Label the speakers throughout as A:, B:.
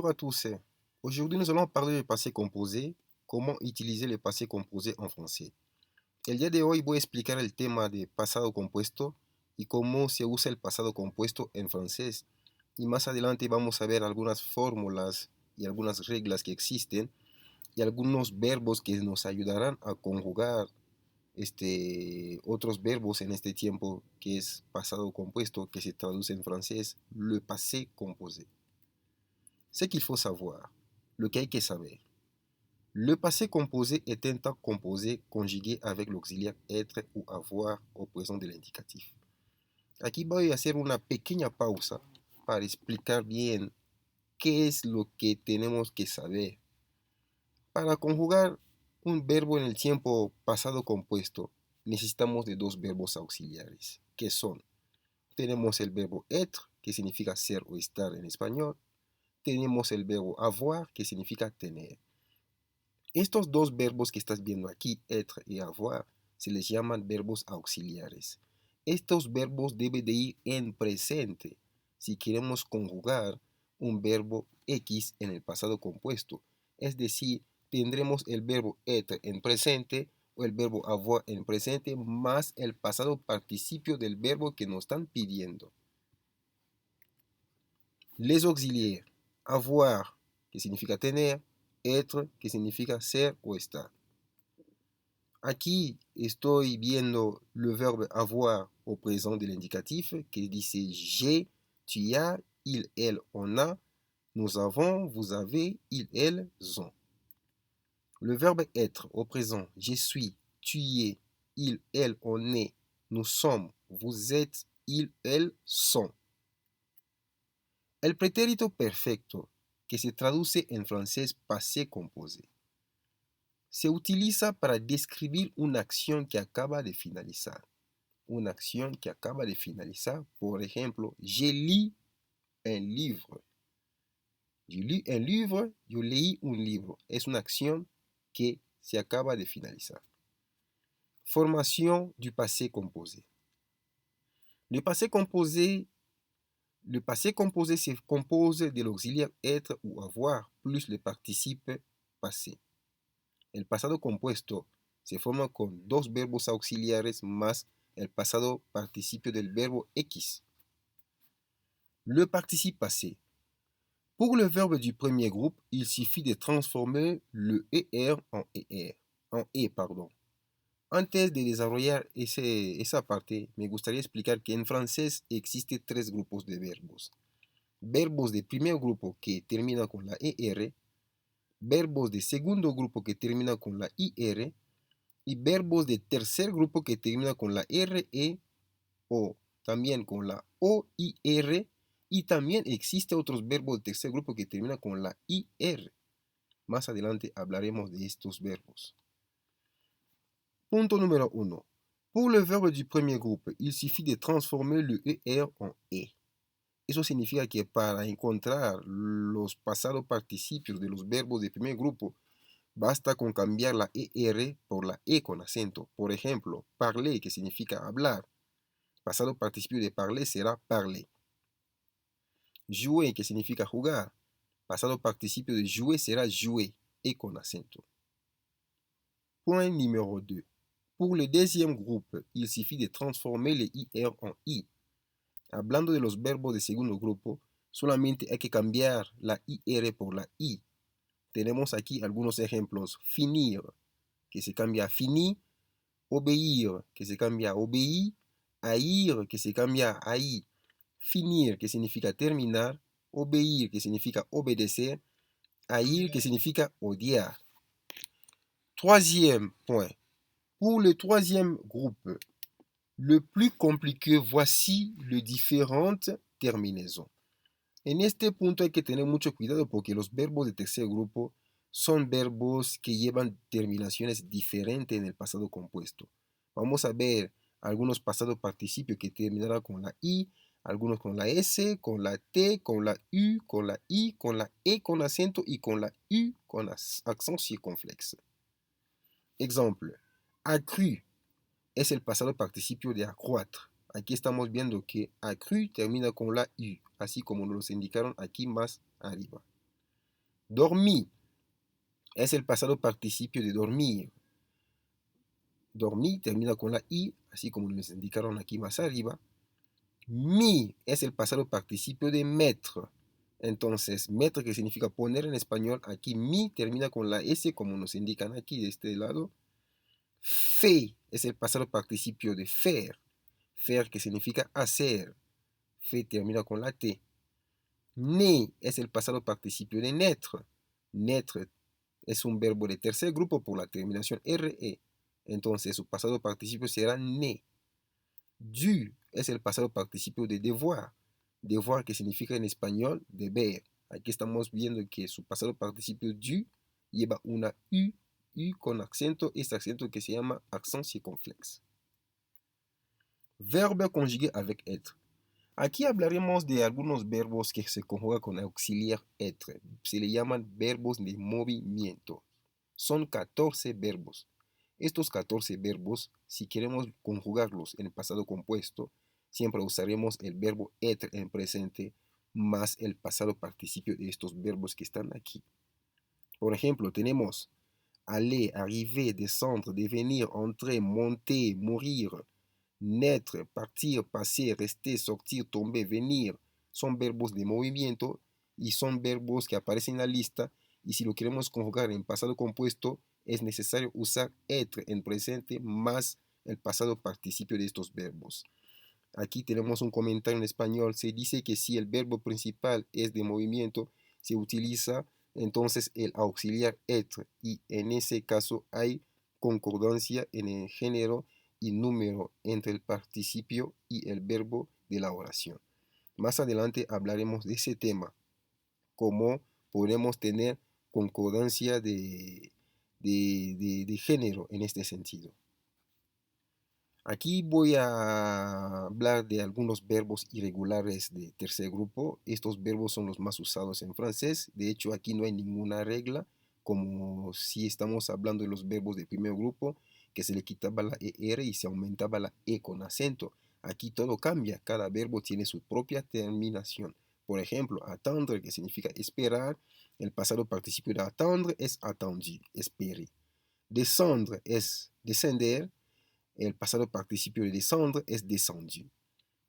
A: Bonjour à tous. Aujourd'hui, nous allons parler du passé composé, comment utilizer le passé composé en français. El día de hoy voy a explicar el tema de pasado compuesto y cómo se usa el pasado compuesto en francés. Y más adelante vamos a ver algunas fórmulas y algunas reglas que existen y algunos verbos que nos ayudarán a conjugar otros verbos en este tiempo que es pasado compuesto, que se traduce en francés le passé composé. Ce qu'il faut savoir, le qu'il hay que saber. Le passé composé est un temps composé conjugué avec l'auxiliaire être ou avoir au présent de l'indicatif. Aquí voy a hacer una pequeña pausa para explicar bien qué es lo que tenemos que saber. Para conjugar un verbo en el tiempo pasado compuesto, necesitamos de dos verbos auxiliares, que son, tenemos el verbo être, que significa ser o estar en español, tenemos el verbo avoir, que significa tener. Estos dos verbos que estás viendo aquí, être y avoir, se les llaman verbos auxiliares. Estos verbos deben de ir en presente si queremos conjugar un verbo X en el pasado compuesto. Es decir, tendremos el verbo être en presente o el verbo avoir en presente más el pasado participio del verbo que nos están pidiendo. Les auxiliaires, avoir, que significa tener, être, que significa ser o estar. Aquí estoy viendo le verbe avoir au présent de l'indicatif, que dice j'ai, tu as, il, elle, on a, nous avons, vous avez, ils, elles, ont. Le verbe être au présent, je suis, tu y es, il, elle, on est, nous sommes, vous êtes, ils, elles, sont. El pretérito perfecto, que se traduce en francés passé composé, se utiliza para describir una acción que acaba de finalizar. Una acción que acaba de finalizar, por ejemplo, je lis un livre. Je lis un livre, yo leí un libro. Es una acción que se acaba de finalizar. Formation du passé composé. Le passé composé se compose de l'auxiliaire être ou avoir plus le participe passé. El pasado compuesto se forma con dos verbos auxiliares más el pasado participio del verbo X. Le participe passé. Pour le verbe du premier groupe, il suffit de transformer le ER en ER, en E, pardon. Antes de desarrollar esa parte, me gustaría explicar que en francés existen tres grupos de verbos. Verbos de primer grupo que terminan con la ER, verbos de segundo grupo que terminan con la IR y verbos de tercer grupo que terminan con la RE o también con la OIR y también existe otros verbos de tercer grupo que terminan con la IR. Más adelante hablaremos de estos verbos. Punto número 1. Pour le verbe du premier groupe, il suffit de transformer le ER en E. Eso significa que para encontrar los pasados participios de los verbos de primer grupo, basta con cambiar la ER por la E con acento. Por ejemplo, parler, que significa hablar. Pasado participio de parler será parler. Jouer, que significa jugar. Pasado participio de jouer será jouer, E con acento. Point numéro 2. Pour le deuxième groupe, il suffit de transformer les IR en I. Hablando de los verbos de segundo grupo, solamente hay que cambiar la IR por la I. Tenemos aquí algunos ejemplos. Finir, que se cambia a fini. Obéir, que se cambia a obéi. Haïr, que se cambia a haï. Finir, que significa terminar. Obéir, que significa obedecer. Haïr, que significa odiar. Troisième point. Pour le troisième groupe, le plus compliqué, voici les différentes terminaisons. En este punto hay que tener mucho cuidado porque los verbos de tercer grupo son verbos que llevan terminaciones diferentes en el pasado compuesto. Vamos a ver algunos pasados participios que terminarán con la I, algunos con la S, con la T, con la U, con la I, con la E con acento y con la U con accent circonflexe. Exemple, accru es el pasado participio de accroître. Aquí estamos viendo que accru termina con la U, así como nos lo indicaron aquí más arriba. Dormí es el pasado participio de dormir. Dormí termina con la I, así como nos indicaron aquí más arriba. Mi es el pasado participio de mettre. Entonces, mettre, que significa poner en español, aquí mi termina con la S, como nos indican aquí de este lado. Fait es el pasado participio de faire. Faire, que significa hacer. Fait termina con la T. Né es el pasado participio de naître. Naître es un verbo de tercer grupo por la terminación RE. Entonces, su pasado participio será né. Dû es el pasado participio de devoir. Devoir, que significa en español deber. Aquí estamos viendo que su pasado participio dû lleva una U con acento, este acento que se llama accent circonflexe. Verbe conjugué avec être. Aquí hablaremos de algunos verbos que se conjugan con auxiliar être. Se le llaman verbos de movimiento. Son 14 verbos. Estos 14 verbos, si queremos conjugarlos en el pasado compuesto, siempre usaremos el verbo être en presente más el pasado participio de estos verbos que están aquí. Por ejemplo, tenemos aller, arriver, descendre, devenir, entrer, monter, mourir, naître, partir, passer, rester, sortir, tomber, venir. Son verbos de movimiento y son verbos que aparecen en la lista, y si lo queremos conjugar en pasado compuesto es necesario usar être en presente más el pasado participio de estos verbos. Aquí tenemos un comentario en español. Se dice que si el verbo principal es de movimiento, se utiliza entonces el auxiliar être, y en ese caso hay concordancia en el género y número entre el participio y el verbo de la oración. Más adelante hablaremos de ese tema, cómo podemos tener concordancia de género en este sentido. Aquí voy a hablar de algunos verbos irregulares de tercer grupo. Estos verbos son los más usados en francés. De hecho, aquí no hay ninguna regla, como si estamos hablando de los verbos de primer grupo, que se le quitaba la ER y se aumentaba la E con acento. Aquí todo cambia. Cada verbo tiene su propia terminación. Por ejemplo, attendre, que significa esperar. El pasado participio de attendre es attendu, esperé. Descendre es descender. El pasado participio de descendre es descendu.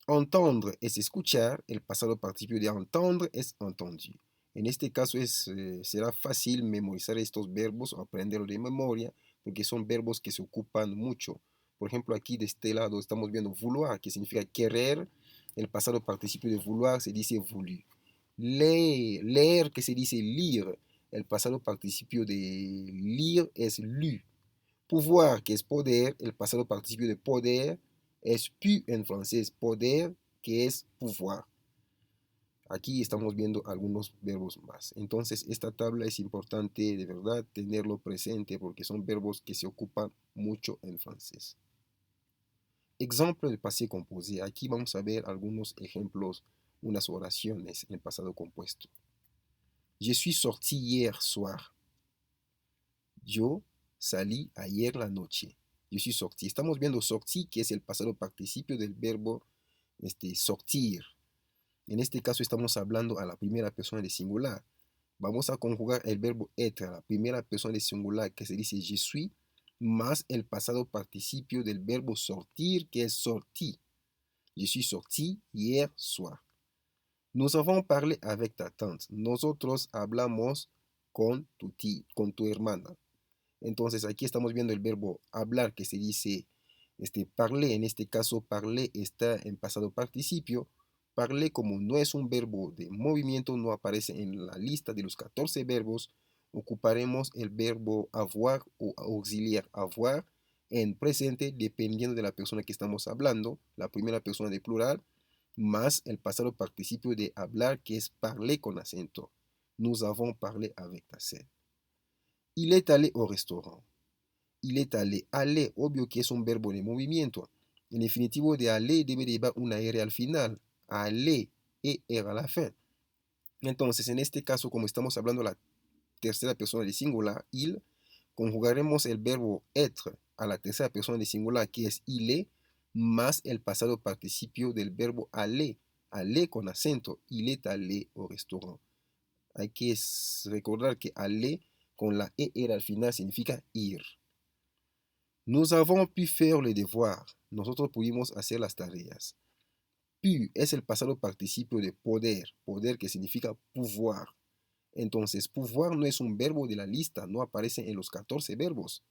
A: Entendre es escuchar. El pasado participio de entendre es entendu. En este caso será fácil memorizar estos verbos o aprenderlos de memoria, porque son verbos que se ocupan mucho. Por ejemplo, aquí de este lado estamos viendo vouloir, que significa querer. El pasado participio de vouloir se dice voulu. Leer, que se dice lire. El pasado participio de lire es lu. Pouvoir, que es poder, el pasado participio de poder es pu en francés, poder, que es pouvoir. Aquí estamos viendo algunos verbos más. Entonces, esta tabla es importante de verdad tenerlo presente porque son verbos que se ocupan mucho en francés. Ejemplo de passé composé. Aquí vamos a ver algunos ejemplos, unas oraciones en el pasado compuesto. Je suis sorti hier soir. Yo salí ayer la noche. Je suis sorti. Estamos viendo sorti, que es el pasado participio del verbo sortir. En este caso estamos hablando a la primera persona de singular. Vamos a conjugar el verbo être a la primera persona de singular, que se dice je suis, más el pasado participio del verbo sortir, que es sorti. Je suis sorti hier soir. Nous avons parlé avec ta tante. Nosotros hablamos con tu hermana. Entonces aquí estamos viendo el verbo hablar, que se dice parler. En este caso parler está en pasado participio. Parler, como no es un verbo de movimiento, no aparece en la lista de los 14 verbos, ocuparemos el verbo avoir o auxiliar avoir en presente dependiendo de la persona que estamos hablando, la primera persona de plural, más el pasado participio de hablar, que es parler con acento. Nous avons parlé avec ta sœur. Il est allé au restaurant. Il est allé. Aller, obvio que es un verbo de movimiento. El infinitivo de aller debe llevar una R al final. Aller, ER a la fin. Entonces, en este caso, como estamos hablando la tercera persona de singular, il, conjugaremos el verbo être a la tercera persona de singular, que es il est, más el pasado participio del verbo aller. Aller con acento. Il est allé au restaurant. Hay que recordar que aller con la ER al final significa ir. Nous avons pu faire les devoirs. Nosotros pudimos hacer las tareas. Pu es el pasado participio de poder, poder que significa pouvoir. Entonces, pouvoir no es un verbo de la lista, no aparece en los 14 verbos.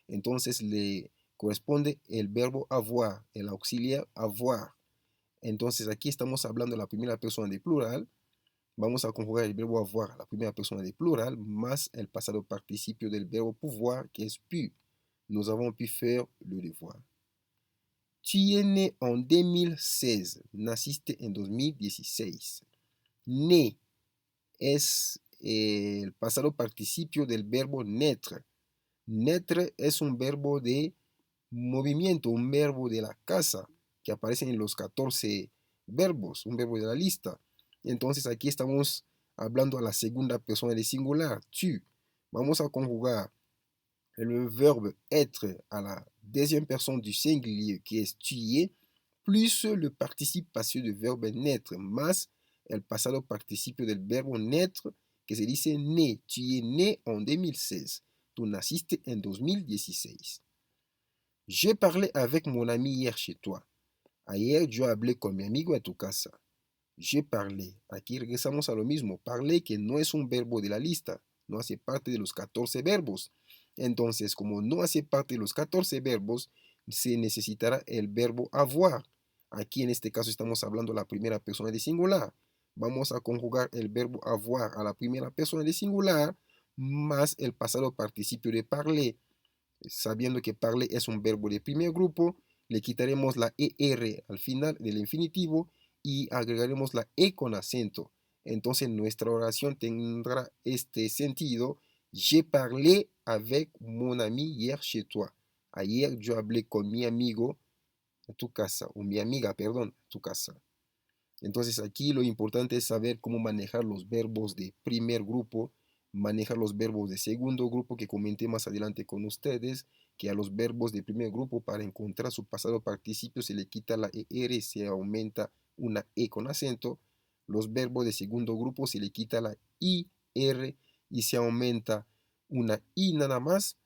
A: Entonces le corresponde el verbo avoir, el auxiliar avoir. Entonces aquí estamos hablando de la primera persona de plural. Vamos a conjugar el verbo avoir a la primera persona de plural más el pasado participio del verbo pouvoir que es pu. Nous avons pu faire le devoir. Tu es né en 2016. Naciste en 2016. Né es el pasado participio del verbo naître. Naître es un verbo de movimiento, un verbo de la casa que aparece en los 14 verbos, un verbo de la lista. Entonces aquí estamos hablando a la segunda persona de singular, tu. Vamos a conjugar le verbe être à la deuxième personne du singulier qui est tu es, plus le participe passé du verbe naître, más el pasado participio del verbo naître que se dice né. Tu es né en 2016. Tú naciste en 2016. J'ai parlé avec mon ami hier chez toi. Ayer yo hablé con mi amigo en tu casa. J'ai parlé. Aquí regresamos a lo mismo. Parler que no es un verbo de la lista. No hace parte de los 14 verbos. Entonces, como no hace parte de los 14 verbos, se necesitará el verbo avoir. Aquí en este caso estamos hablando de la primera persona de singular. Vamos a conjugar el verbo avoir a la primera persona de singular más el pasado participio de parler. Sabiendo que parler es un verbo de primer grupo, le quitaremos la ER al final del infinitivo y agregaremos la E con acento. Entonces nuestra oración tendrá este sentido. J'ai parlé avec mon ami hier chez toi. Ayer yo hablé con mi amigo a tu casa, o mi amiga, perdón, a tu casa. Entonces aquí lo importante es saber cómo manejar los verbos de primer grupo, manejar los verbos de segundo grupo que comenté más adelante con ustedes, que a los verbos de primer grupo para encontrar su pasado participio se le quita la ER, se aumenta una E con acento. Los verbos de segundo grupo se le quita la IR y se aumenta una I nada más.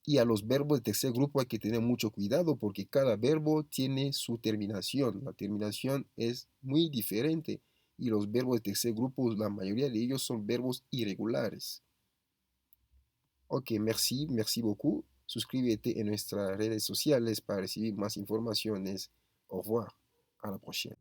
A: Y a los verbos del tercer grupo hay que tener mucho cuidado porque cada verbo tiene su terminación. La terminación es muy diferente y los verbos del tercer grupo, la mayoría de ellos son verbos irregulares. Ok, merci beaucoup. Suscríbete en nuestras redes sociales para recibir más informaciones. Au revoir. A la próxima.